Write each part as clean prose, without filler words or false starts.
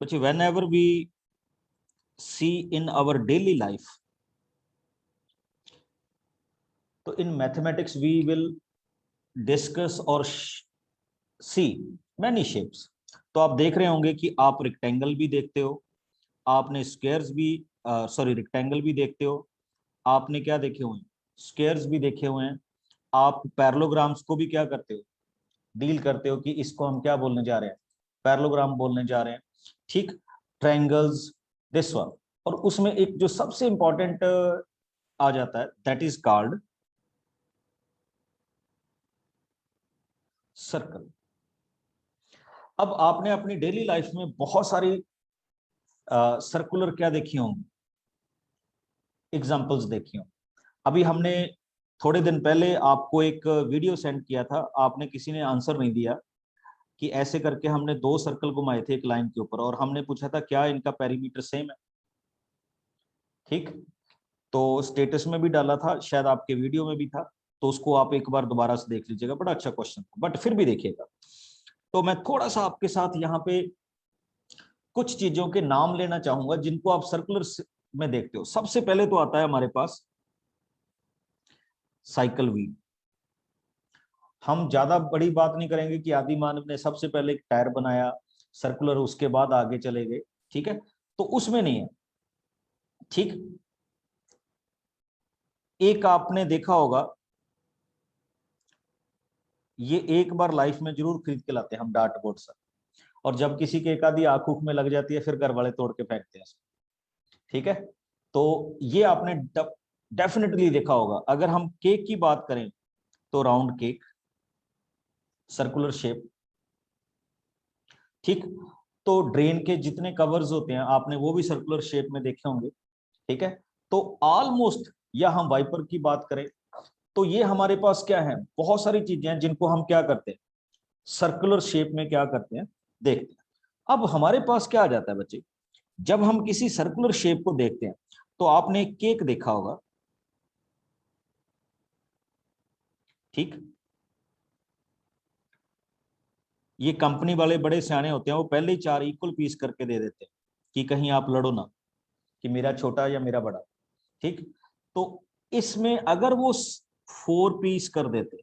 बच्चे whenever we see in our daily life, तो in mathematics we will discuss or see many shapes. तो आप देख रहे होंगे कि आप रेक्टेंगल भी देखते हो, आपने स्क्वायर्स भी रेक्टेंगल भी देखते हो, आपने क्या देखे हुए हैं, स्क्वायर्स भी देखे हुए हैं, आप पैरेललोग्राम्स को भी क्या करते हो, डील करते हो कि इसको हम क्या बोलने जा रहे हैं, पैरेललोग्राम बोलने जा रहे हैं, ठीक। ट्रायंगल्स, दिस वन, और उसमें एक जो सबसे इंपॉर्टेंट आ जाता है, दैट इज कॉल्ड सर्कल। अब आपने अपनी डेली लाइफ में बहुत सारी सर्कुलर क्या देखी होंगी, एग्जांपल्स देखी होंगी। अभी हमने थोड़े दिन पहले आपको एक वीडियो सेंड किया था, आपने किसी ने आंसर नहीं दिया कि ऐसे करके हमने 2 सर्कल घुमाए थे एक लाइन के ऊपर, और हमने पूछा था क्या इनका पेरीमीटर सेम है, ठीक। तो स्टेटस में भी डाला था, शायद आपके वीडियो में भी था, तो उसको आप एक बार दोबारा से देख लीजिएगा, बड़ा अच्छा क्वेश्चन, बट फिर भी देखिएगा। तो मैं थोड़ा सा आपके साथ यहाँ पे कुछ चीजों के नाम लेना चाहूंगा जिनको आप सर्कुलर में देखते हो। सबसे पहले तो आता है हमारे पास साइकिल व्हील। हम ज्यादा बड़ी बात नहीं करेंगे कि आदि मानव ने सबसे पहले एक टायर बनाया सर्कुलर, उसके बाद आगे चले गए, ठीक है, तो उसमें नहीं है, ठीक। एक आपने देखा होगा, ये एक बार लाइफ में जरूर खरीद के लाते हैं हम, डार्ट बोर्ड सर, और जब किसी के एक आधी आंख उख में लग जाती है फिर घर वाले तोड़ के फेंकते हैं, ठीक है। तो ये आपने डेफिनेटली देखा होगा। अगर हम केक की बात करें तो राउंड केक, सर्कुलर शेप, ठीक। तो ड्रेन के जितने कवर्स होते हैं आपने वो भी सर्कुलर शेप में देखे होंगे, ठीक है। तो ऑलमोस्ट, या हम वाइपर की बात करें तो ये हमारे पास क्या है, बहुत सारी चीजें हैं जिनको हम क्या करते हैं, सर्कुलर शेप में क्या करते हैं, देखते हैं। अब हमारे पास क्या आ जाता है बच्चे, जब हम किसी सर्कुलर शेप को देखते हैं, तो आपने केक देखा होगा, ठीक। ये कंपनी वाले बड़े सियाने होते हैं, वो पहले ही 4 इक्वल पीस करके दे देते हैं कि कहीं आप लड़ो ना कि मेरा छोटा या मेरा बड़ा, ठीक। तो इसमें अगर वो 4 पीस कर देते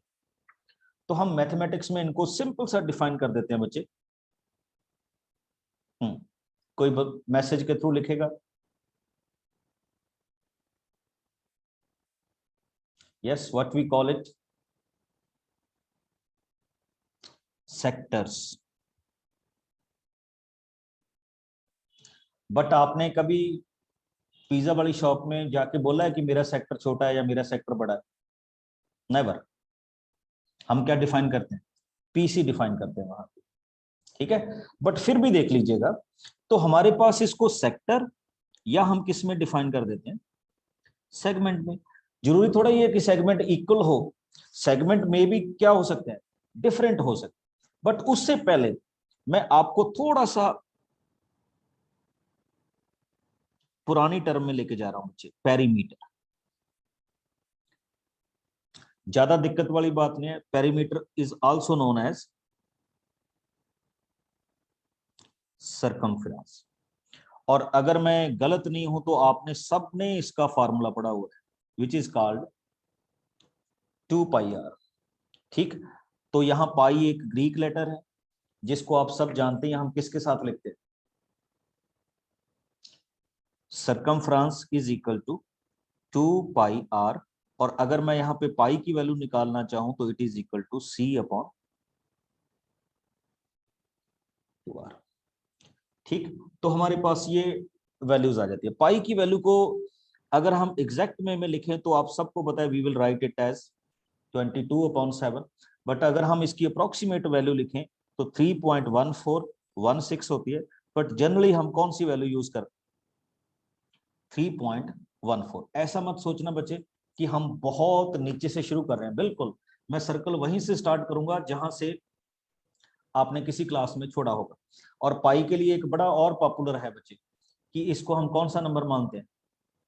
तो हम मैथमेटिक्स में इनको सिंपल सा डिफाइन कर देते हैं बच्चे। कोई मैसेज के थ्रू लिखेगा, yes, what we call it, sectors. But आपने कभी पिज्जा वाली शॉप में जाके बोला है कि मेरा सेक्टर छोटा है या मेरा सेक्टर बड़ा है? नेवर। हम क्या डिफाइन करते हैं, पीसी डिफाइन करते हैं वहां पे, ठीक है। बट फिर भी देख लीजिएगा, तो हमारे पास इसको सेक्टर या हम किस में डिफाइन कर देते हैं, सेगमेंट में। जरूरी थोड़ा ये कि सेगमेंट इक्वल हो, सेगमेंट में भी क्या हो सकते हैं, डिफरेंट हो सकते हैं। बट उससे पहले मैं आपको थोड़ा सा पुरानी टर्म में लेके जा रहा हूं बच्चे, पेरीमीटर। ज्यादा दिक्कत वाली बात नहीं है, perimeter is also known as circumference. और अगर मैं गलत नहीं हूं तो आपने सबने इसका फार्मूला पढ़ा हुआ है, which is called 2 pi r, ठीक। तो यहाँ पाई एक ग्रीक लेटर है जिसको आप सब जानते हैं, हम किसके साथ लिखते हैं, circumference is equal to 2 pi r. और अगर मैं यहाँ पे पाई की वैल्यू निकालना चाहूं तो it is equal to C/2R, ठीक। तो हमारे पास ये वैल्यूज आ जाती है। पाई की वैल्यू को अगर हम एग्जैक्ट में लिखें तो आप सबको पता है, we will write it as 22/7। But अगर हम इसकी अप्रोक्सीमेट वैल्यू लिखें तो 3.1416 होती है। बट जनरली हम कौन सी वैल्यू यूज करते हैं, 3.14। ऐसा मत सोचना बच्चे कि हम बहुत नीचे से शुरू कर रहे हैं, बिल्कुल मैं सर्कल वहीं से स्टार्ट करूंगा जहां से आपने किसी क्लास में छोड़ा होगा। और पाई के लिए एक बड़ा और पॉपुलर है बच्चे कि इसको हम कौन सा नंबर मानते हैं,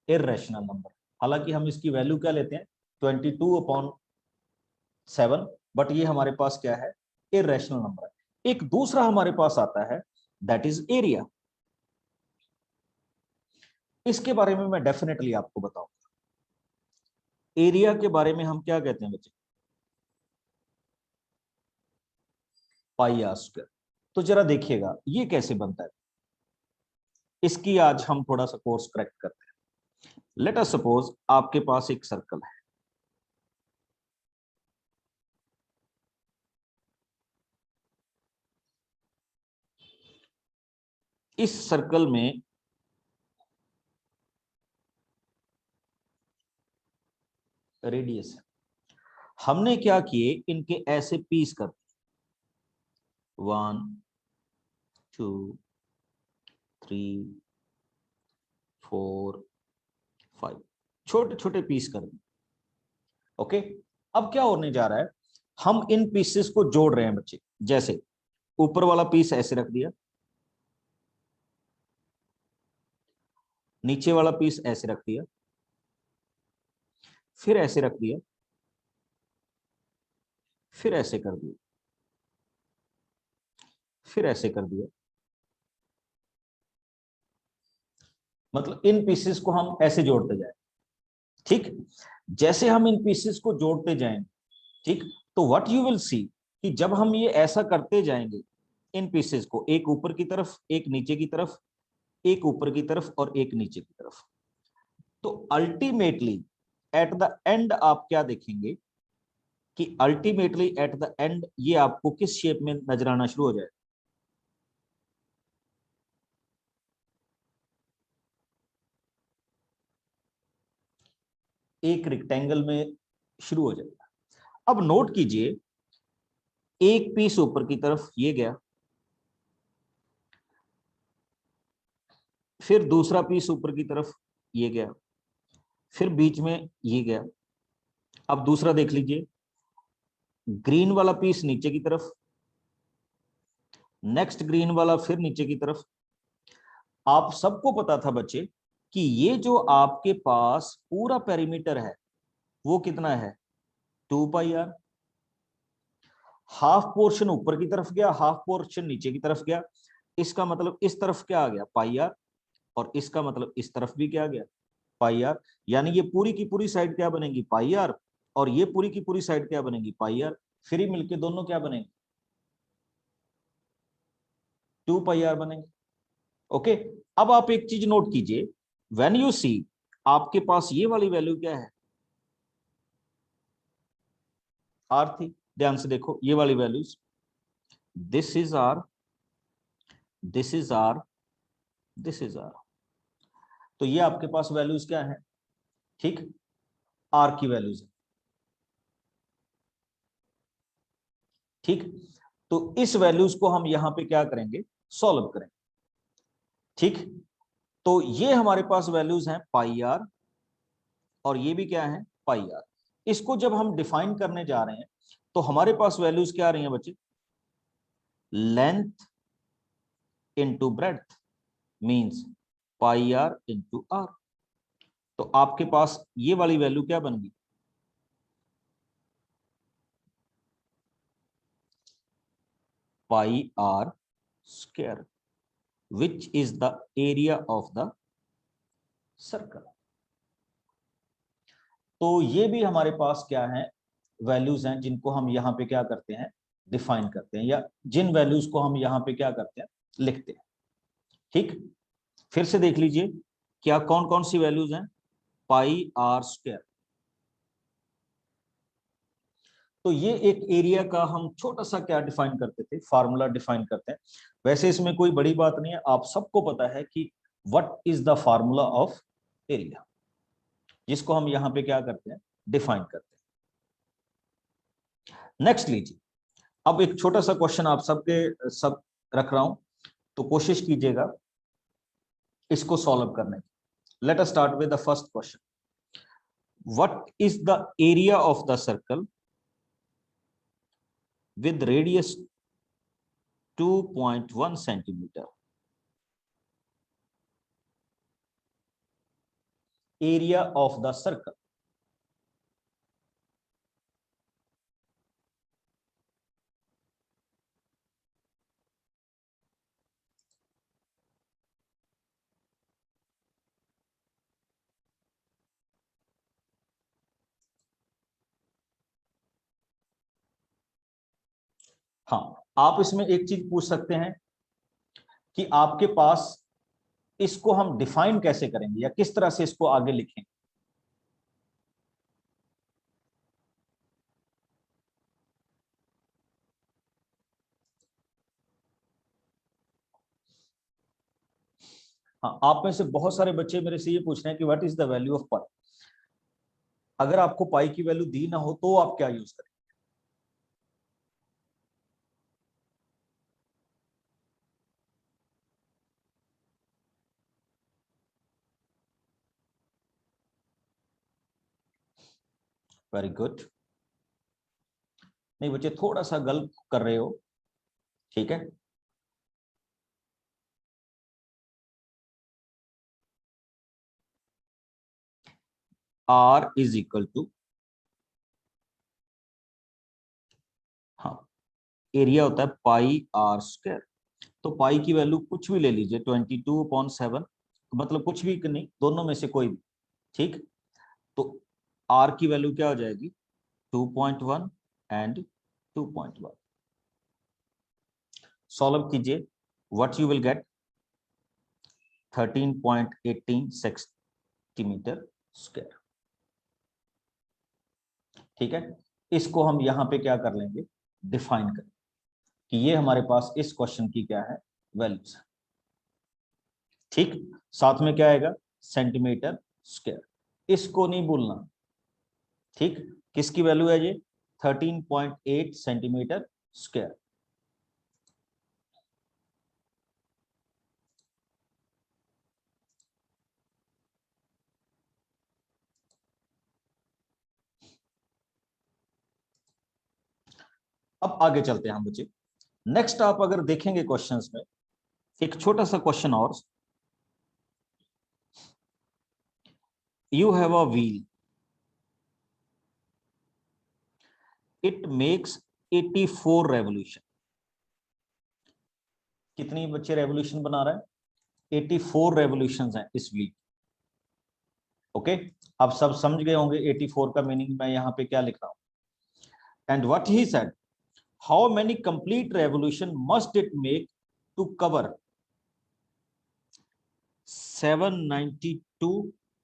इररेशनल नंबर। हालांकि हम इसकी वैल्यू क्या लेते हैं, 22/7, बट ये हमारे पास क्या है, इररेशनल नंबर है। एक दूसरा हमारे पास आता है, दैट इज एरिया। इसके बारे में मैं डेफिनेटली आपको बताऊंगा। एरिया के बारे में हम क्या कहते हैं बच्चे? Pi r square. तो जरा देखिएगा ये कैसे बनता है, इसकी आज हम थोड़ा सा कोर्स करेक्ट करते हैं। लेट अस सपोज आपके पास एक सर्कल है, इस सर्कल में रेडियस है। हमने क्या किए, इनके ऐसे पीस कर दिए, 1 2 3 4 5, छोटे छोटे पीस कर दिए। ओके, अब क्या होने जा रहा है, हम इन पीसेस को जोड़ रहे हैं बच्चे। जैसे ऊपर वाला पीस ऐसे रख दिया, नीचे वाला पीस ऐसे रख दिया, फिर ऐसे रख दिया, फिर ऐसे कर दिया, फिर ऐसे कर दिया। मतलब इन पीसेस को हम ऐसे जोड़ते जाए, ठीक। जैसे हम इन पीसेस को जोड़ते जाएंगे, ठीक, तो व्हाट यू विल सी कि जब हम ये ऐसा करते जाएंगे, इन पीसेस को एक ऊपर की तरफ, एक नीचे की तरफ, एक ऊपर की तरफ और एक नीचे की तरफ, तो अल्टीमेटली एट द एंड आप क्या देखेंगे कि अल्टीमेटली एट द एंड ये आपको किस शेप में नजर आना शुरू हो जाए? एक रेक्टेंगल में शुरू हो जाएगा। अब नोट कीजिए, एक पीस ऊपर की तरफ ये गया, फिर दूसरा पीस ऊपर की तरफ ये गया, फिर बीच में ये गया। अब दूसरा देख लीजिए, ग्रीन वाला पीस नीचे की तरफ, नेक्स्ट ग्रीन वाला फिर नीचे की तरफ। आप सबको पता था बच्चे कि ये जो आपके पास पूरा पेरीमीटर है वो कितना है, 2 पाई आर। हाफ पोर्शन ऊपर की तरफ गया, हाफ पोर्शन नीचे की तरफ गया, इसका मतलब इस तरफ क्या आ गया, पाई आर, और इसका मतलब इस तरफ भी क्या आ गया, पाई आर। यानी ये पूरी की पूरी साइड क्या बनेगी, पाई आर, और ये पूरी की पूरी साइड क्या बनेगी, पाई आर। फिर ही मिलके दोनों क्या बनेंगे, 2 पाई आर बनेंगे। ओके, अब आप एक चीज नोट कीजिए, व्हेन यू सी, आपके पास ये वाली वैल्यू क्या है, आर थी। ध्यान से देखो ये वाली values, this is r, this is r, this is r. तो ये आपके पास वैल्यूज क्या है, ठीक, आर की वैल्यूज है, ठीक। तो इस वैल्यूज को हम यहां पे क्या करेंगे, सॉल्व करेंगे, ठीक। तो ये हमारे पास वैल्यूज हैं पाई आर, और ये भी क्या है, पाई आर। इसको जब हम डिफाइन करने जा रहे हैं तो हमारे पास वैल्यूज क्या आ रही हैं बच्चे, length into breadth means pi r into r. तो आपके पास ये वाली वैल्यू क्या बन गई, pi r square, which is the area of the circle. तो ये भी हमारे पास क्या है, वैल्यूज हैं जिनको हम यहाँ पे क्या करते हैं, डिफाइन करते हैं, या जिन वैल्यूज को हम यहाँ पे क्या करते हैं, लिखते हैं, ठीक। फिर से देख लीजिए क्या कौन कौन सी वैल्यूज हैं, पाई आर स्क्वायर। तो ये एक एरिया का हम छोटा सा क्या डिफाइन करते थे, फार्मूला डिफाइन करते हैं। वैसे इसमें कोई बड़ी बात नहीं है, आप सबको पता है कि what is the formula of area, जिसको हम यहाँ पे क्या करते हैं, डिफाइन करते हैं। नेक्स्ट लीजिए, अब एक छोटा सा क्वेश्चन आप सबके सब रख रहा हूं, तो कोशिश कीजिएगा इसको सॉल्व करने की। Let us start with the first question, what is the area of the circle with radius 2.1 centimeter, area of the circle। हाँ, आप इसमें एक चीज पूछ सकते हैं कि आपके पास इसको हम डिफाइन कैसे करेंगे या किस तरह से इसको आगे लिखें। हाँ, आप में से बहुत सारे बच्चे मेरे से ये पूछ रहे हैं कि what is the value of pi. अगर आपको पाई की वैल्यू दी ना हो तो आप क्या यूज करें। Very good. नहीं बच्चे, थोड़ा सा गलत कर रहे हो, ठीक है। आर इज इक्वल टू, हाँ, एरिया होता है पाई आर स्क्वायर। तो पाई की वैल्यू कुछ भी ले लीजिए, 22/7, मतलब कुछ भी नहीं, दोनों में से कोई भी, ठीक। तो आर की वैल्यू क्या हो जाएगी, 2.1 एंड 2.1। सॉल्व कीजिए, what you will gate 13.18 centimetre square, ठीक है। इसको हम यहाँ पे क्या कर लेंगे, डिफाइन करें कि ये हमारे पास इस क्वेश्चन की क्या है, वैल्यूज है, ठीक। साथ में क्या आएगा, सेंटीमीटर स्क्वायर, इसको नहीं भूलना, ठीक। किसकी वैल्यू है ये, 13.8 सेंटीमीटर स्क्वायर। अब आगे चलते हैं हम बच्चे। नेक्स्ट आप अगर देखेंगे क्वेश्चंस में, एक छोटा सा क्वेश्चन और, you have a wheel, it makes 84 revolution. कितनी बच्चे रेवोल्यूशन बना रहा है, 84 रेवोल्यूशन है इस व्हील। ओके, आप सब समझ गए होंगे 84 का मीनिंग मैं यहाँ पे क्या लिख रहा हूं। And what he said, how many complete revolution must it make to cover 792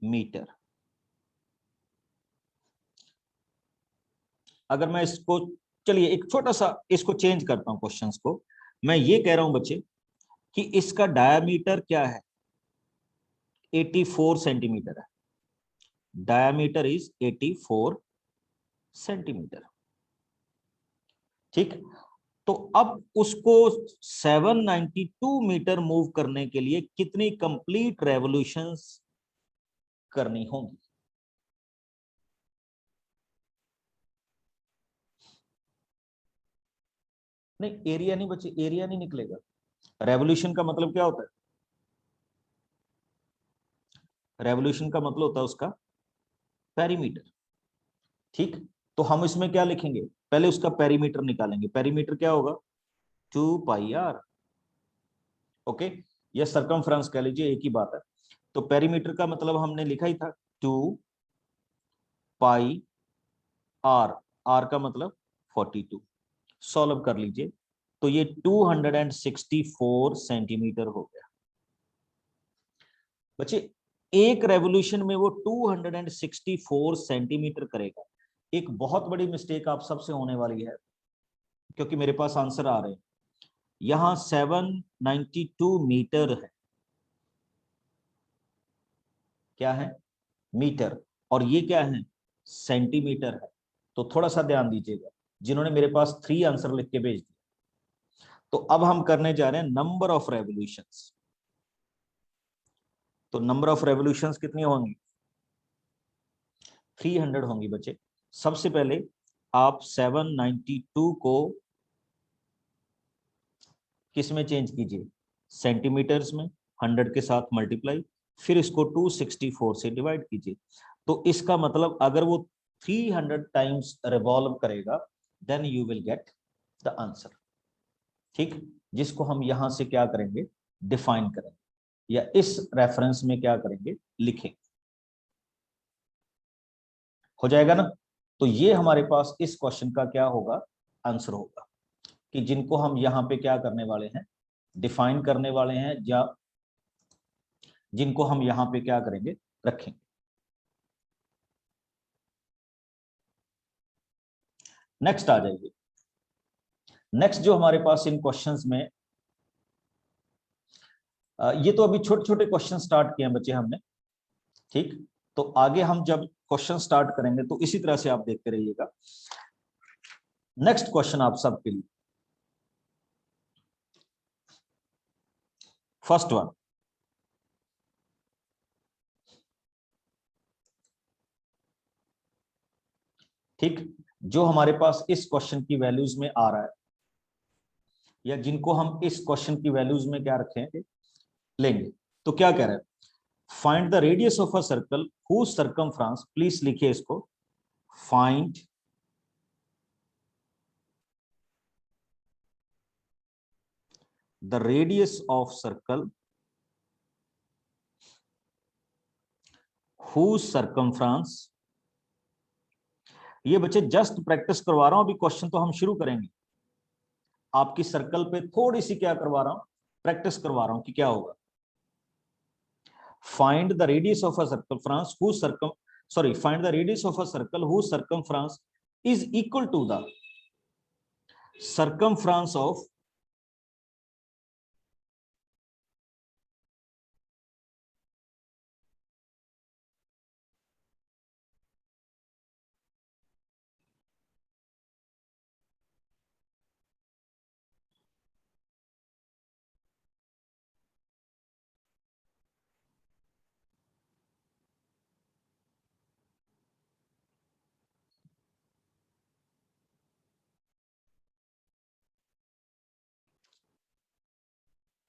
metres. अगर मैं इसको, चलिए एक छोटा सा इसको चेंज करता हूं क्वेश्चंस को, मैं ये कह रहा हूं बच्चे कि इसका डायामीटर क्या है, 84 सेंटीमीटर है, डायामीटर इज 84 सेंटीमीटर, ठीक। तो अब उसको 792 मीटर मूव करने के लिए कितनी कंप्लीट रेवोल्यूशंस करनी होंगी। नहीं, एरिया नहीं बच्चे, एरिया नहीं निकलेगा। रेवोल्यूशन का मतलब क्या होता है, रेवोल्यूशन का मतलब होता है उसका पेरीमीटर, ठीक। तो हम इसमें क्या लिखेंगे, पहले उसका पेरीमीटर निकालेंगे, पेरीमीटर क्या होगा, 2 पाई आर, ओके, या सरकमफ्रेंस कह लीजिए, एक ही बात है। तो पेरीमीटर का मतलब हमने लिखा ही था, 2 पाई आर, आर का मतलब 42। सॉल्व कर लीजिए, तो ये 264 सेंटीमीटर हो गया बच्चे। एक रेवोल्यूशन में वो 264 सेंटीमीटर करेगा। एक बहुत बड़ी मिस्टेक आप सबसे होने वाली है, क्योंकि मेरे पास आंसर आ रहे हैं, यहां 792 मीटर है, क्या है, मीटर, और ये क्या है, सेंटीमीटर है। तो थोड़ा सा ध्यान दीजिएगा, जिन्होंने मेरे पास 3 आंसर लिख के भेज दिए। तो अब हम करने जा रहे हैं नंबर ऑफ रेवोल्यूशंस। तो नंबर ऑफ रेवोल्यूशंस कितनी होंगी, 300 होंगी बच्चे। सबसे पहले आप 792 को किस में चेंज कीजिए, सेंटीमीटर्स में, 100 के साथ मल्टीप्लाई, फिर इसको 264 से डिवाइड कीजिए। तो इसका मतलब अगर वो 300 टाइम्स रिवॉल्व करेगा, then you will get the answer, ठीक। जिसको हम यहां से क्या करेंगे, डिफाइन करेंगे, या इस रेफरेंस में क्या करेंगे, लिखेंगे। हो जाएगा ना। तो ये हमारे पास इस क्वेश्चन का क्या होगा, आंसर होगा। कि जिनको हम यहाँ पे क्या करने वाले हैं, डिफाइन करने वाले हैं, या जिनको हम यहाँ पे क्या करेंगे, रखेंगे। नेक्स्ट आ जाइए। नेक्स्ट जो हमारे पास इन क्वेश्चंस में, ये तो अभी छोटे छोटे क्वेश्चन स्टार्ट किए हैं बच्चे हमने, ठीक। तो आगे हम जब क्वेश्चन स्टार्ट करेंगे तो इसी तरह से आप देखते रहिएगा। नेक्स्ट क्वेश्चन आप सबके लिए, फर्स्ट वन, ठीक। जो हमारे पास इस क्वेश्चन की वैल्यूज में आ रहा है, या जिनको हम इस क्वेश्चन की वैल्यूज में क्या रखेंगे, लेंगे, तो क्या कह रहे हैं, find the radius of a circle who circumference, please लिखिए इसको, find the radius of circle who circumference. ये बच्चे जस्ट प्रैक्टिस करवा रहा हूं, अभी क्वेश्चन तो हम शुरू करेंगे। आपकी सर्कल पे थोड़ी सी क्या करवा रहा हूं, प्रैक्टिस करवा रहा हूं कि क्या होगा। Find the radius of a circumference who circum sorry find the radius of a circle who circumference is equal to the circumference of,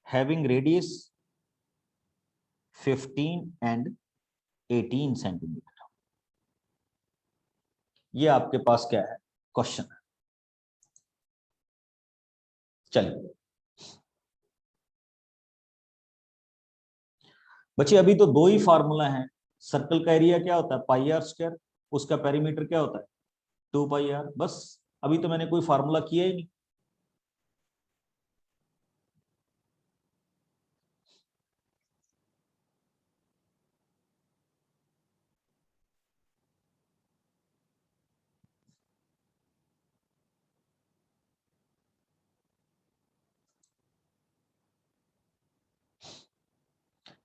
having radius 15 and 18 centimetre. ये आपके पास क्या है, क्वेश्चन है। चलिए बच्चे, अभी तो दो ही फार्मूला हैं। सर्कल का एरिया क्या होता है, पाई आर स्क्वायर, उसका पेरीमीटर क्या होता है, 2 पाई आर, बस। अभी तो मैंने कोई फार्मूला किया ही नहीं।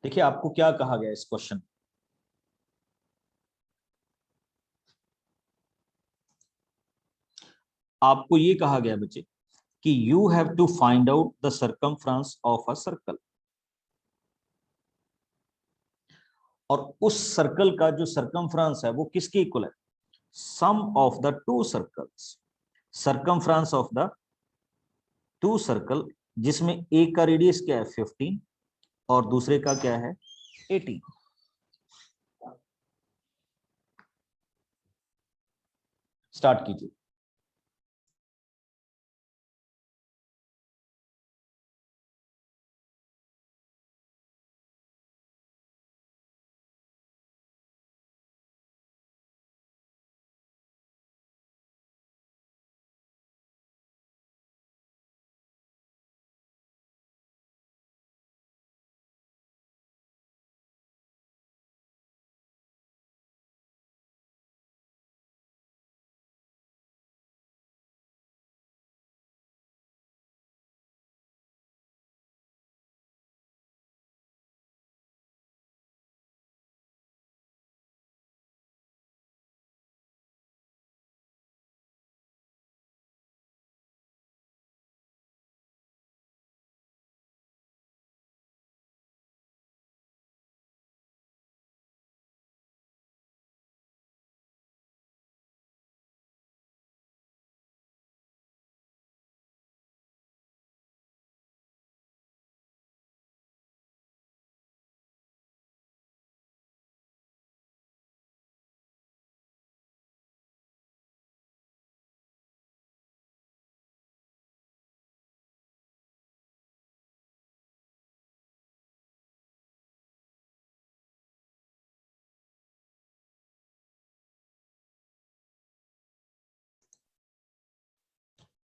देखिए आपको क्या कहा गया इस क्वेश्चन, आपको ये कहा गया बच्चे कि you have to find out the circumference of a circle, और उस सर्कल का जो सर्कमफ्रेंस है वो किसके इक्वल है, sum of the two circles, circumference of the two circle, जिसमें एक का रेडियस क्या है 15 और दूसरे का क्या है 18। स्टार्ट कीजिए।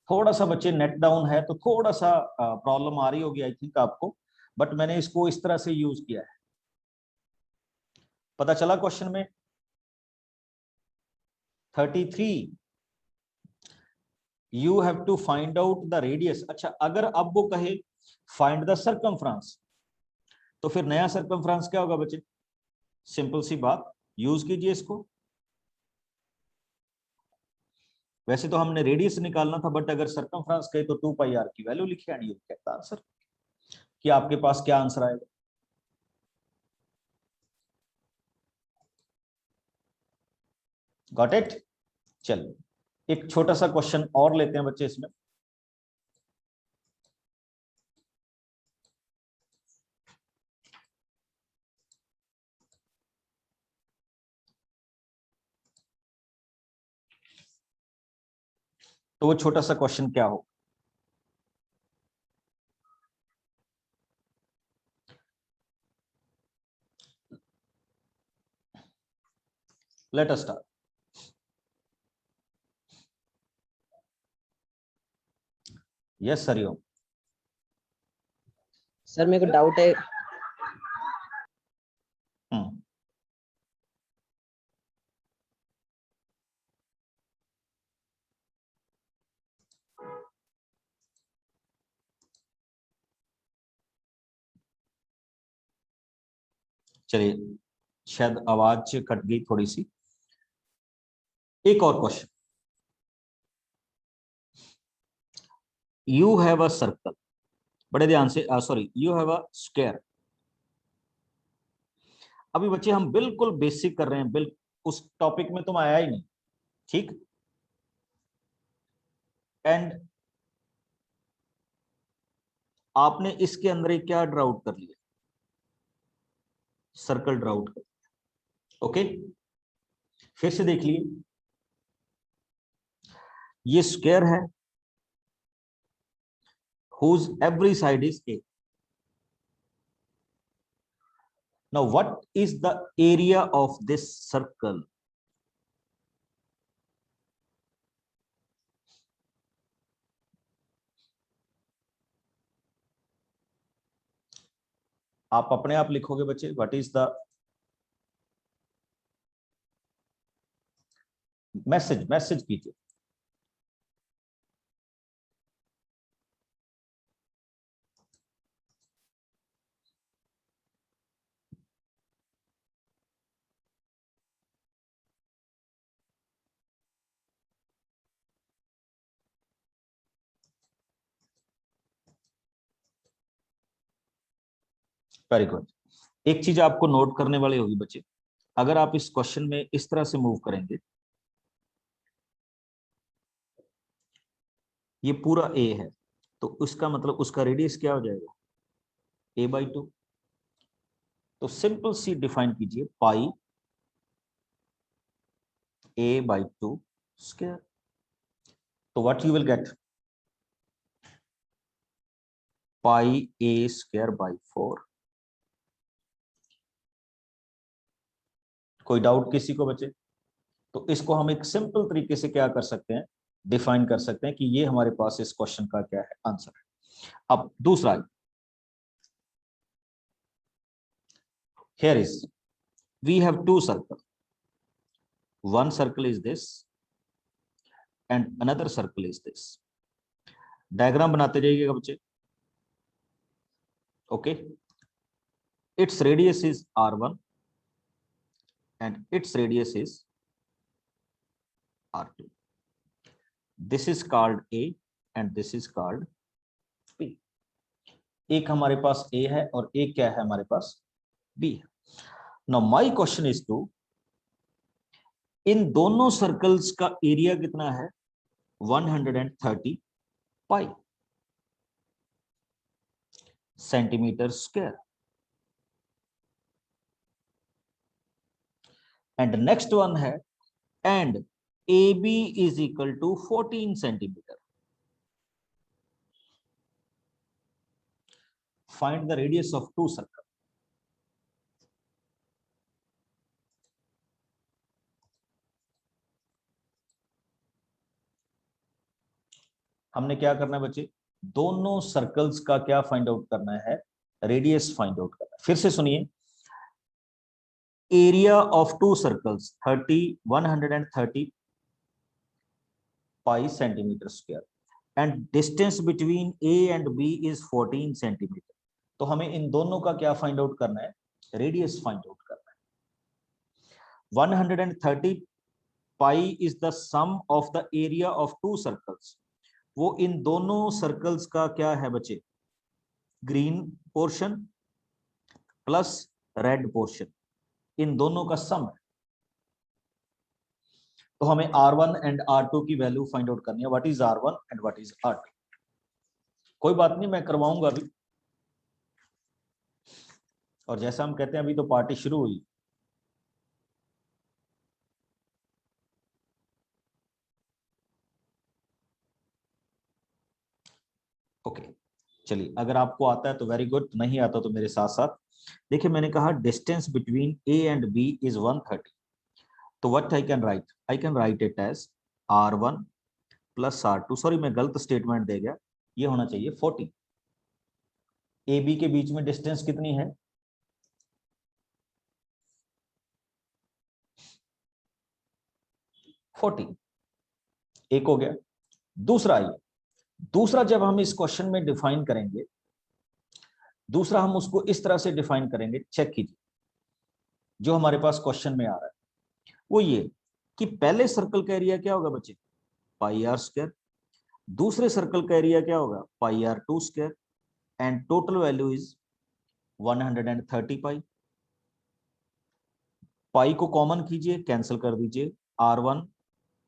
थोड़ा सा बच्चे नेट डाउन है तो थोड़ा सा प्रॉब्लम आ रही होगी आई थिंक आपको, बट मैंने इसको इस तरह से यूज किया है। पता चला क्वेश्चन में 33 you have to find out the radius. अच्छा, अगर अब वो कहे फाइंड द सर्कमफ्रेंस, तो फिर नया सर्कमफ्रेंस क्या होगा बच्चे? सिंपल सी बात, यूज कीजिए इसको। वैसे तो हमने रेडियस निकालना था, बट अगर सर्कमफ्रेंस कहे तो 2 पाई आर की वैल्यू लिखिए and you get the answer, कि आपके पास क्या आंसर आएगा। Got it? चलिए एक छोटा सा क्वेश्चन और लेते हैं बच्चे इसमें। तो वो छोटा सा क्वेश्चन क्या हो? Let us start. Yes Hariom. Sir मेरे को डाउट है। हम्म, चलिए, शायद आवाज कट गई थोड़ी सी। एक और question. You have a circle, बड़े ध्यान से, sorry, you have a square. अभी बच्चे हम बिल्कुल बेसिक कर रहे हैं, बिल्कुल उस टॉपिक में तुम आया ही नहीं, ठीक? एंड आपने इसके अंदर ही क्या ड्राउट कर लिया? सर्कल ड्राउट कर। ओके, फिर से देख लिए, ये स्क्वायर है whose every side is a. Now what is the area of this circle? आप अपने आप लिखोगे बच्चे, what is the message, message कीजिए। Very good. एक चीज आपको नोट करने वाली होगी बच्चे, अगर आप इस क्वेश्चन में इस तरह से मूव करेंगे, ये पूरा ए है, तो उसका मतलब उसका रेडियस क्या हो जाएगा? a/2। तो सिंपल सी डिफाइन कीजिए, पाई a/2 स्क्वायर। तो what you will gate? Pi a square by 4। कोई डाउट किसी को बचे? तो इसको हम एक सिंपल तरीके से क्या कर सकते हैं, डिफाइन कर सकते हैं कि ये हमारे पास इस क्वेश्चन का क्या है, आंसर है। अब दूसरा, here is we have two circle, one circle is this and another circle is this। Diagram बनाते जाइएगा बच्चे। Okay, its radius is r1 and its radius is r2। this is called a and this is called b। एक हमारे पास a है और एक क्या है हमारे पास, b है। now my question is to, इन दोनों सर्कल्स का एरिया कितना है? 130 pi centimetre square. And next one है, and AB is equal to 14 centimetre. Find the radius of two circle. हमने क्या करना है बच्चे, दोनों सर्कल्स का क्या फाइंड आउट करना है, रेडियस फाइंड आउट करना है। फिर से सुनिए, area of two circles 130 pi centimetre square and distance between A and B is 14 centimetre. तो हमें इन दोनों का क्या फाइंड आउट करना है, रेडियस फाइंड आउट करना है। 130 pi is the sum of the area of two circles, वो इन दोनों सर्कल्स का क्या है बच्चे, green portion plus red portion, इन दोनों का सम है। तो हमें R1 एंड R2 की वैल्यू फाइंड आउट करनी है, what is R1 and what is R2। कोई बात नहीं, मैं करवाऊंगा अभी, और जैसा हम कहते हैं अभी तो पार्टी शुरू हुई। ओके चलिए, अगर आपको आता है तो वेरी गुड, नहीं आता तो मेरे साथ साथ देखिए। मैंने कहा distance between A and B is 130, तो what I can write, I can write it as R1 plus R2, sorry मैं गलत स्टेटमेंट दे गया, ये होना चाहिए 40। ए बी के बीच में डिस्टेंस कितनी है, 40, एक हो गया। दूसरा आइए, दूसरा जब हम इस क्वेश्चन में डिफाइन करेंगे, दूसरा हम उसको इस तरह से डिफाइन करेंगे, चेक कीजिए जो हमारे पास क्वेश्चन में आ रहा है वो ये कि पहले सर्कल का एरिया क्या होगा बच्चे, पाई आर स्क्वायर, दूसरे सर्कल का एरिया क्या होगा, pi r two square, and total value is 130 pi. Pi को कॉमन कीजिए, कैंसिल कर दीजिए, R1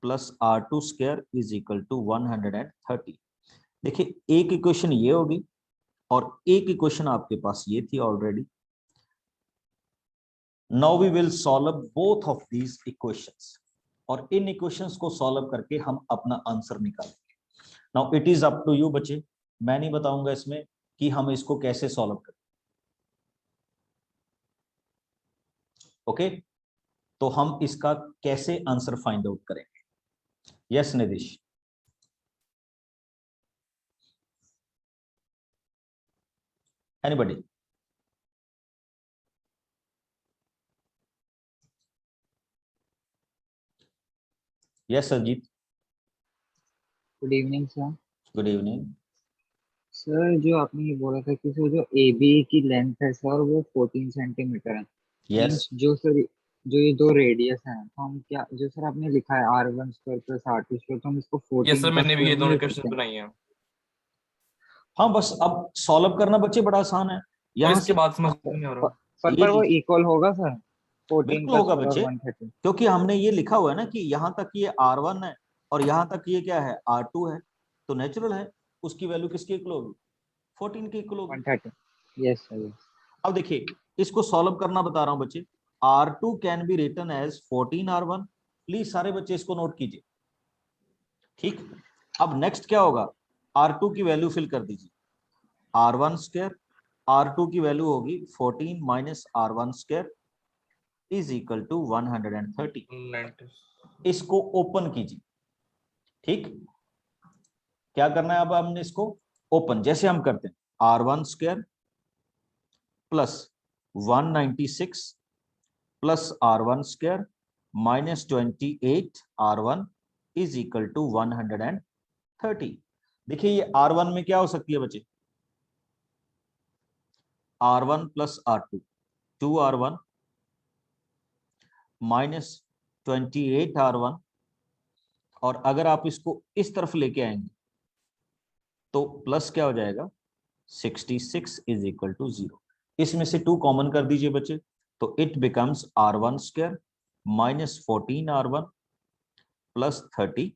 plus R2 square is equal to 130। देखिए एक इक्वेशन ये होगी और एक इक्वेशन आपके पास ये थी already. Now we will solve both of these equations, और इन इक्वेशंस को सॉल्व करके हम अपना आंसर निकालेंगे। Now it is up to you बच्चे, मैं नहीं बताऊंगा इसमें कि हम इसको कैसे सॉल्व करें। ओके तो हम इसका कैसे आंसर फाइंड आउट करेंगे। यस निदेश, anybody? Yes Ajit, good evening sir. Good evening. Sir जो आपने ये बोला था कि सर जो ए बी की लेंथ है सर वो 14 सेंटीमीटर है, यस मीन्स जो सर जो ये दो रेडियस हैं तो हम क्या जो सर आपने लिखा है R1 square plus R2 square, तो हम इसको यस 14 सर, का मैंने भी स्क्वायर ये नहीं दोनों ले इक्वेशन सकते हैं? बनाई है। हाँ बस अब सॉल्व करना बच्चे बड़ा आसान है, और यहां इसके से बाद समझ में नहीं आ पर, रहा। पर वो ये इक्वल होगा सर 14 बिल्कुल का होगा स्क्वायर और बच्चे, 130? क्योंकि हमने ये लिखा हुआ है ना कि यहाँ तक ये R1 है और यहाँ तक ये क्या है, R2 है, तो नेचुरल है उसकी वैल्यू किसकी इक्वल होगी, 14 की इक्वल होगी। 130, यस सर यस। अब देखिए इसको सॉल्व करना बता रहा हूं बच्चे, R2 can be written as 14R1, please सारे बच्चे इसको नोट कीजिए, ठीक। अब नेक्स्ट क्या होगा, R2 की वैल्यू फिल कर दीजिए, R1 स्क्वायर, R2 की वैल्यू होगी 14 minus R1 square is equal to 130। 90। इसको ओपन कीजिए, ठीक। क्या करना है अब हमने इसको ओपन, जैसे हम करते हैं R1 square plus 196 plus R1 square minus 28 R1 is equal to 130। देखिए ये R1 में क्या हो सकती है बच्चे, R1 plus R2, 2R1 minus 28R1, और अगर आप इसको इस तरफ लेके आएंगे तो प्लस क्या हो जाएगा, 66 इज इक्वल टू 0। इसमें से 2 कॉमन कर दीजिए बच्चे, तो it becomes R1 square minus 14R1 plus 33।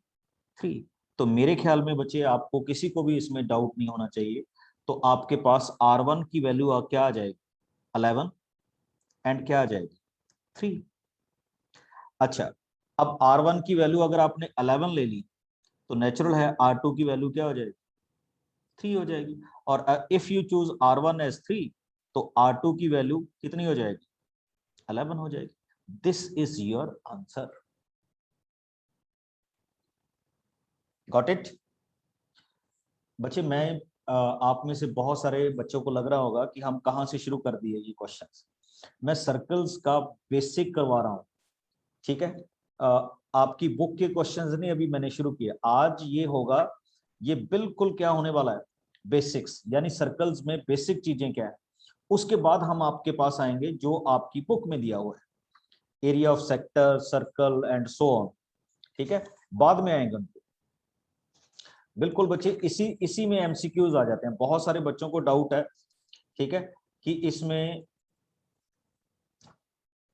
तो मेरे ख्याल में बच्चे आपको किसी को भी इसमें डाउट नहीं होना चाहिए, तो आपके पास R1 की वैल्यू क्या आ जाएगी, 11, एंड क्या आ जाएगी, 3। अच्छा, अब R1 की वैल्यू अगर आपने 11 ले ली तो नेचुरल है R2 की वैल्यू क्या हो जाएगी, 3 हो जाएगी। और if you choose R1 as 3 तो R2 की वैल्यू कितनी हो जाएगी, 11 हो जाएगी। This is your answer, got it. बच्चे मैं आप में से बहुत सारे बच्चों को लग रहा होगा कि हम कहाँ से शुरू कर दिए ये क्वेश्चंस। मैं सर्कल्स का बेसिक करवा रहा हूँ, ठीक है। आपकी बुक के क्वेश्चंस नहीं अभी मैंने शुरू किया, आज ये होगा, ये बिल्कुल क्या होने वाला है, बेसिक्स, यानी सर्कल्स में बेसिक चीजें क्या है। उसके बाद हम आपके पास आएंगे जो आपकी बुक में दिया हुआ है, area of sector, circle and so on, ठीक है, बाद में आएंगे उनको। बिल्कुल बच्चे, इसी इसी में एमसीक्यूज आ जाते हैं। बहुत सारे बच्चों को डाउट है, ठीक है, कि इसमें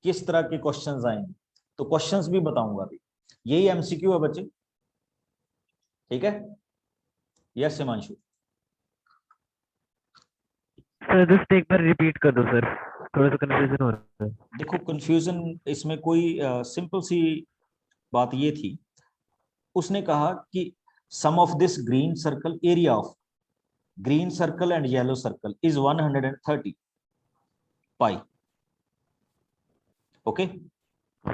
किस तरह के क्वेश्चंस आएंगे, तो क्वेश्चंस भी बताऊंगा अभी। यही एमसीक्यू है बच्चे, ठीक है। यस हिमांशु। सर जस्ट एक बार रिपीट कर दो सर, थोड़ा सा कंफ्यूजन हो रहा है। देखो कंफ्यूजन इसमें कोई सिंपल सी बात ये थी, उसने कहा कि sum of this green circle, area of green circle and yellow circle is 130 pi, okay,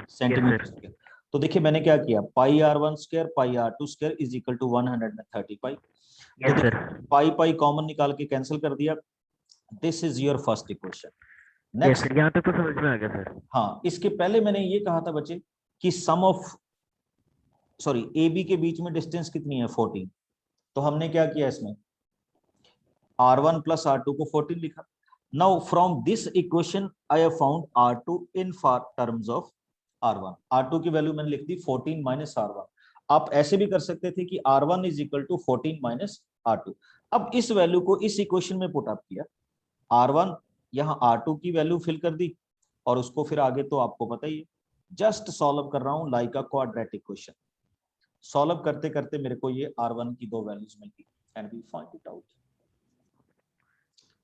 centimetre square. तो देखिए मैंने क्या किया, pi r1 square pi r2 square is equal to 130 pi. तो यस सर। देखिए पाई पाई कॉमन निकाल के cancel कर दिया। This is your first equation. Yes next, sir, यहाँ तक तो समझ में आ गया सर। हाँ इसके पहले मैंने ये कहा था बच्चे कि sum of, sorry, A B के बीच में डिस्टेंस कितनी है 14। तो हमने क्या किया इसमें, r1 प्लस r2 को 14 लिखा। Now from this equation I have found r2 in terms of r1। r2 की वैल्यू मैंने लिख दी 14 माइनस r1। आप ऐसे भी कर सकते थे कि r1 is equal to 14 minus r2। अब इस वैल्यू को इस इक्वेशन में पुट अप किया, r1 यहाँ r2 की वैल्यू फिल कर दी, और उसको फिर आगे तो आपको पता ही है, जस्ट सॉल्व कर रहा हूं like a quadratic question. Solve करते करते मेरे को ये r1 की दो वैल्यूज मिल गई and we find it out.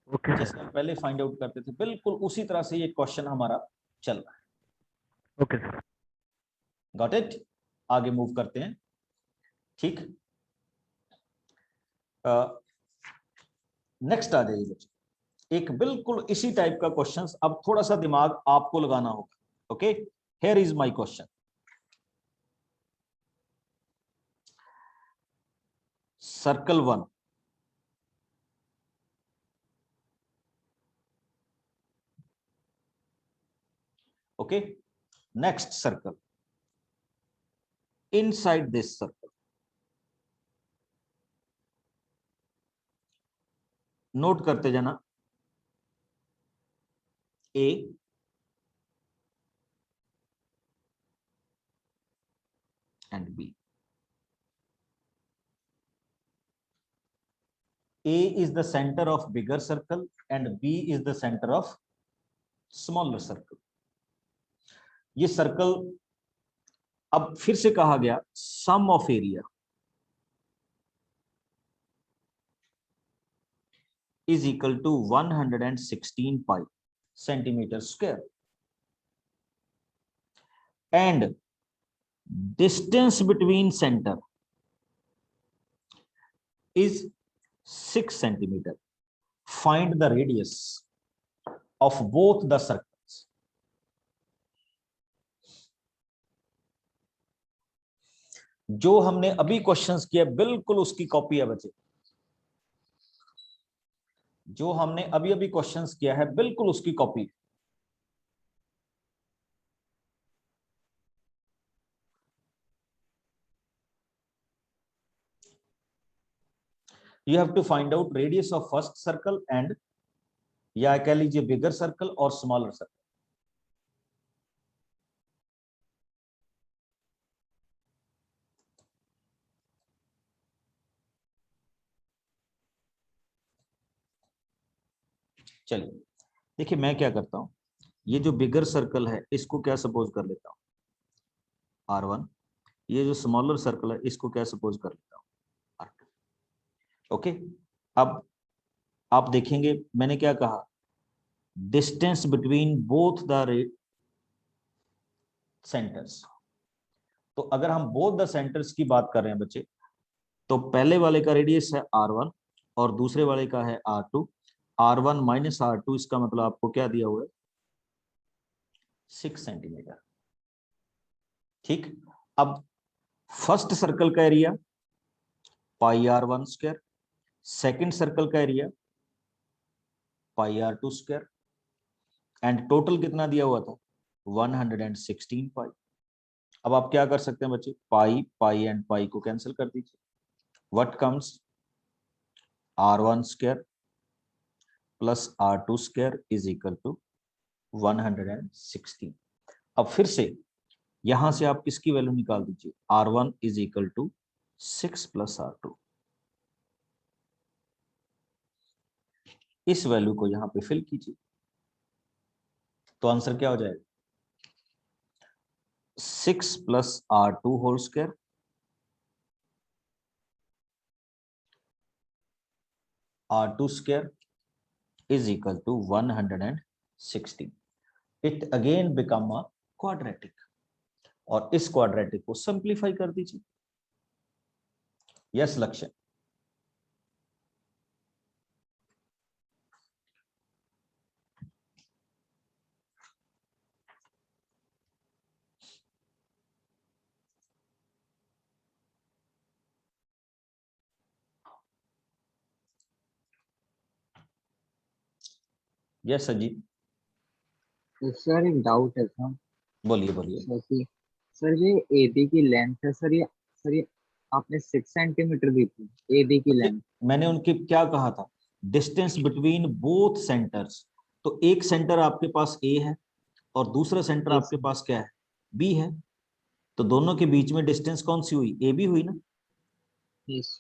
Okay जैसे हम पहले फाइंड आउट करते थे, बिल्कुल उसी तरह से ये क्वेश्चन हमारा चल रहा है। Okay sir. Got it. आगे मूव करते हैं, ठीक। नेक्स्ट आ जाइए बच्चे, एक बिल्कुल इसी टाइप का क्वेश्चन। अब थोड़ा सा दिमाग आपको लगाना होगा, okay. Here is my question. Circle 1, okay, next circle, inside this circle, note करते जाना, A and B। A is the center of bigger circle and B is the center of smaller circle। ये circle, अब फिर से कहा गया sum of area is equal to 116 pi centimeter square and distance between center is 6 centimeter। Find the radius of both the circles। जो हमने अभी questions किया बिल्कुल उसकी कॉपी है बच्चे, जो हमने अभी अभी क्वेश्चंस किया है बिल्कुल उसकी copy. You have to find out radius of first circle and, या कह लीजिए बिगर सर्कल और स्मॉलर सर्कल। चलिए देखिए मैं क्या करता हूं, ये जो बिगर सर्कल है इसको क्या सपोज कर लेता हूं R1, ये जो स्मॉलर सर्कल है इसको क्या सपोज कर लेता हूं R2, ओके। अब आप देखेंगे मैंने क्या कहा, distance between both the centres. तो अगर हम बोथ द सेंटर्स की बात कर रहे हैं बच्चे, तो पहले वाले का रेडियस है R1 और दूसरे वाले का है R2। R1 माइनस R2, इसका मतलब आपको क्या दिया हुआ है, 6 सेंटीमीटर, ठीक। अब फर्स्ट सर्कल का area pi R1 square, second circle का area pi r two square, and total कितना दिया हुआ था 116 पाई। अब आप क्या कर सकते हैं बच्चे, पाई पाई एंड पाई को कैंसिल कर दीजिए, what comes r1 square plus r2 square is equal to 116। अब फिर से यहां से आप किसकी वैल्यू निकाल दीजिए, r1 is equal to 6 plus r2। इस वैल्यू को यहां पे फिल कीजिए, तो आंसर क्या हो जाएगा 6 plus r2 whole square r2 square is equal to 116. It again become a quadratic, और इस क्वाड्रेटिक को सिंप्लीफाई कर दीजिए। यस लक्ष्य, यस अजीत तो सर एक डाउट है सर। बोलिए बोलिए। सर कि सर ये एबी की लेंथ है सर, ये आपने 6 सेंटीमीटर दी थी एबी की बच्चे लेंथ। मैंने उनके क्या कहा था, डिस्टेंस बिटवीन बोथ सेंटर्स। तो एक सेंटर आपके पास ए है और दूसरा सेंटर यस आपके पास क्या है बी है, तो दोनों के बीच में डिस्टेंस कौन सी हुई, ए बी हुई ना। यस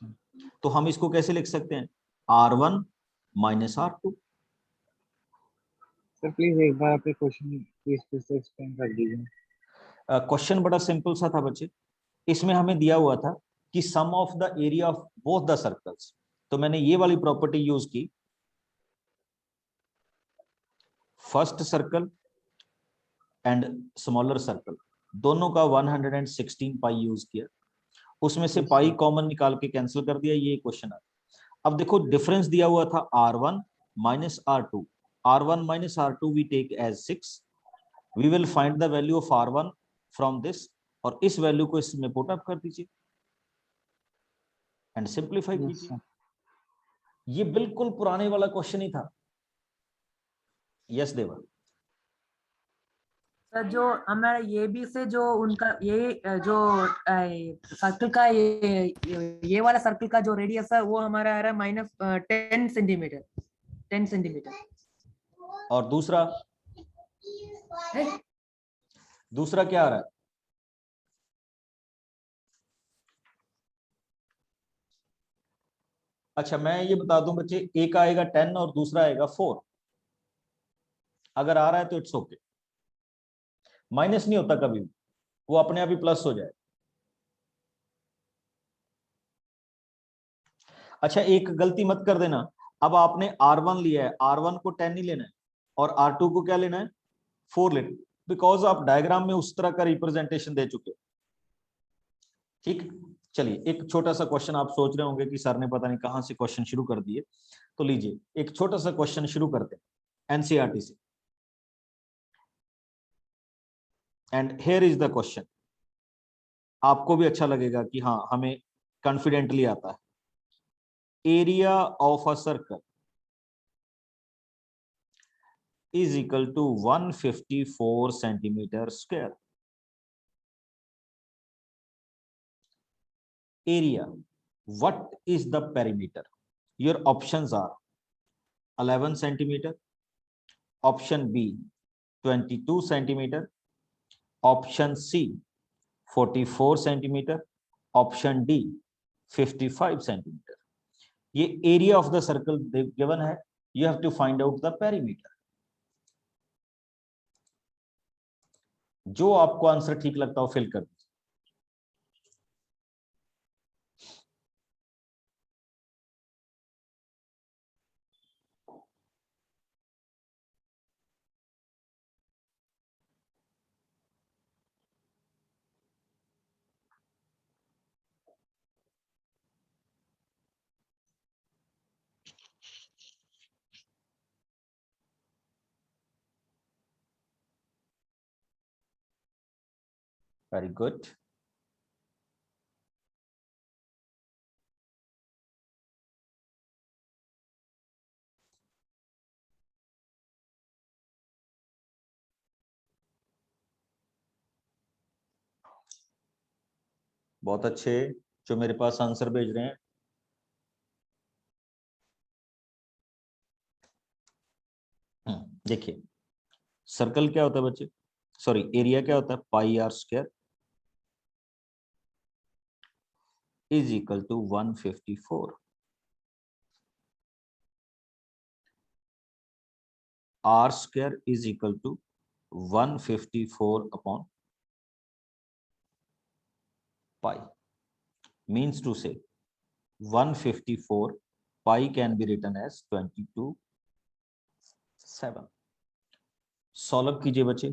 तो हम इसको कैसे लिख सकते हैं, r1 minus r2। Sir please एक बार आपके क्वेश्चन प्लीज फिर से एक्सप्लेन कर दीजिए। क्वेश्चन बड़ा सिंपल सा था बच्चे, इसमें हमें दिया हुआ था कि sum of the area of both the circles, तो मैंने ये वाली प्रॉपर्टी यूज की, first circle and smaller circle दोनों का 116 पाई यूज किया, उसमें से यस पाई सर। कॉमन निकाल के कैंसिल कर दिया, ये क्वेश्चन है। अब देखो डिफरेंस दिया हुआ था r1 minus r2, r1 minus r2 we take as 6, we will find the value of r1 from this, और इस वैल्यू को इसमें पुट अप कर दीजिए एंड सिंप्लीफाई यस कीजिए। सर। ये बिल्कुल पुराने वाला क्वेश्चन ही था। यस देवा, सर जो हमारा ये भी से जो उनका ये जो सर्कल का ये वाला सर्कल का जो रेडियस है वो हमारा आ रहा है -10 सेंटीमीटर, 10 सेंटीमीटर। और दूसरा दूसरा क्या आ रहा है, अच्छा मैं ये बता दूं बच्चे, एक आएगा 10 और दूसरा आएगा 4, अगर आ रहा है तो इट्स ओके, माइनस नहीं होता कभी भी, वो अपने आप ही प्लस हो जाए। अच्छा एक गलती मत कर देना, अब आपने r1 लिया है, r1 को 10 नहीं लेना है और r2 को क्या लेना है 4 लेना, बिकॉज आप डायग्राम में उस तरह का रिप्रेजेंटेशन दे चुके हो। ठीक, चलिए एक छोटा सा क्वेश्चन, आप सोच रहे होंगे कि सर ने पता नहीं कहां से क्वेश्चन शुरू कर दिए, तो लीजिए एक छोटा सा क्वेश्चन शुरू करते हैं एनसीईआरटी से, and here is the question, आपको भी अच्छा लगेगा कि हाँ हमें कॉन्फिडेंटली आता है। Area of a circle is equal to 154 centimeter square. Area, what is the perimeter? Your options are 11 centimeter, option B 22 centimeter, option C 44 centimeter, option D 55 centimeter. ये area of the circle given है, you have to find out the perimeter. जो आपको answer ठीक लगता हो fill कर दीजिए। Very good. बहुत अच्छे जो मेरे पास आंसर भेज रहे हैं। देखिए सर्कल क्या होता है बच्चे, सॉरी एरिया क्या होता है, pi r square is equal to 154। R square is equal to 154 upon pi, means to say 154 pi can be written as 22/7। Solve कीजिए बच्चे,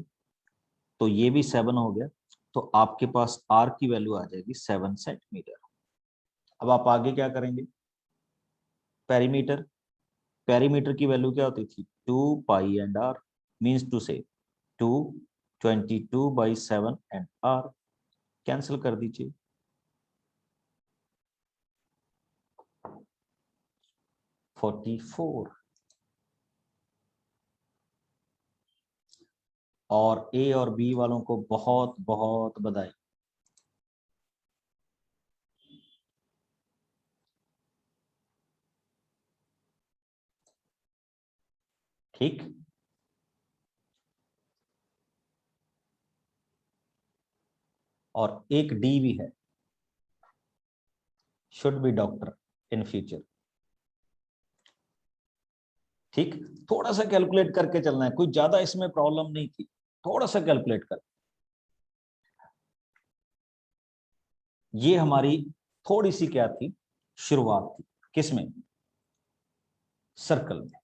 तो ये भी 7 हो गया, तो आपके पास r की वैल्यू आ जाएगी 7 सेंटीमीटर। अब आप आगे क्या करेंगे, पेरीमीटर, पेरीमीटर की वैल्यू क्या होती थी 2 पाई एंड r, मीन्स टू से 2 22/7 एंड r, कैंसिल कर दीजिए, 44। और ए और बी वालों को बहुत बहुत बधाई। ठीक, और एक डी भी है, should be doctor in future. ठीक, थोड़ा सा कैलकुलेट करके चलना है, कोई ज्यादा इसमें प्रॉब्लम नहीं थी, थोड़ा सा कैलकुलेट कर। ये हमारी थोड़ी सी क्या थी, शुरुआत थी, किसमें, सर्कल में।